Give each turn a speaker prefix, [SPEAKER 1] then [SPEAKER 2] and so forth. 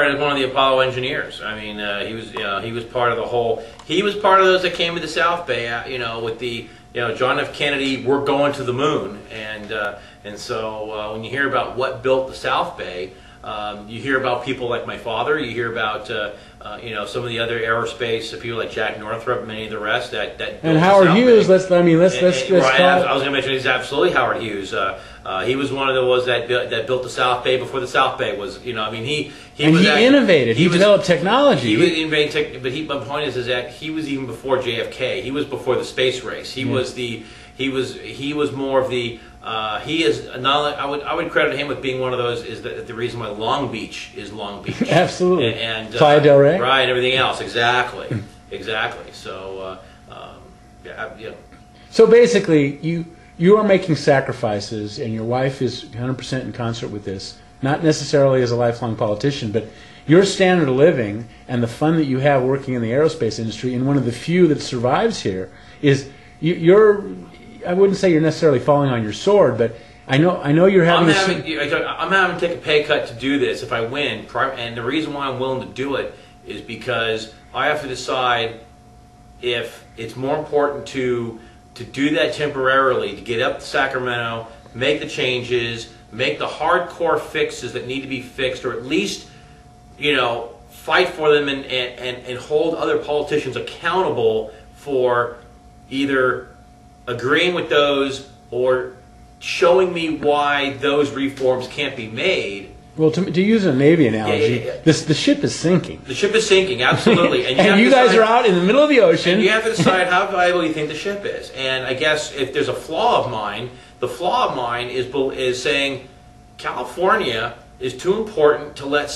[SPEAKER 1] as one of the Apollo engineers. I mean, he was part of the whole. He was part of those that came to the South Bay. With the John F. Kennedy, we're going to the moon, and so when you hear about what built the South Bay, you hear about people like my father. You hear about some of the other aerospace people like Jack Northrop, many of the rest that
[SPEAKER 2] and Howard Hughes. Let's right,
[SPEAKER 1] I was going to mention he's absolutely Howard Hughes. He was one of the ones that built the South Bay before the South Bay was. He
[SPEAKER 2] innovated. He developed technology.
[SPEAKER 1] He was innovating, but my point is that he was even before JFK. He was before the space race. He was more of the. He is not. I would credit him with being one of those. Is that the reason why Long Beach is Long Beach?
[SPEAKER 2] Absolutely.
[SPEAKER 1] And
[SPEAKER 2] Playa del Rey.
[SPEAKER 1] Right, and everything else. Exactly. Exactly. So yeah.
[SPEAKER 2] So basically, you are making sacrifices, and your wife is 100% in concert with this. Not necessarily as a lifelong politician, but your standard of living and the fun that you have working in the aerospace industry, and one of the few that survives here, is you're. I wouldn't say you're necessarily falling on your sword, but I know you're having.
[SPEAKER 1] I'm having to take a pay cut to do this if I win, and the reason why I'm willing to do it is because I have to decide if it's more important to do that temporarily, to get up to Sacramento, make the changes, make the hardcore fixes that need to be fixed, or at least fight for them and hold other politicians accountable for either agreeing with those or showing me why those reforms can't be made.
[SPEAKER 2] Well, to use a Navy analogy, the ship is sinking.
[SPEAKER 1] The ship is sinking, absolutely.
[SPEAKER 2] And you guys are out in the middle of the ocean.
[SPEAKER 1] And you have to decide how valuable you think the ship is. And I guess if there's a flaw of mine, the flaw of mine is saying California is too important to let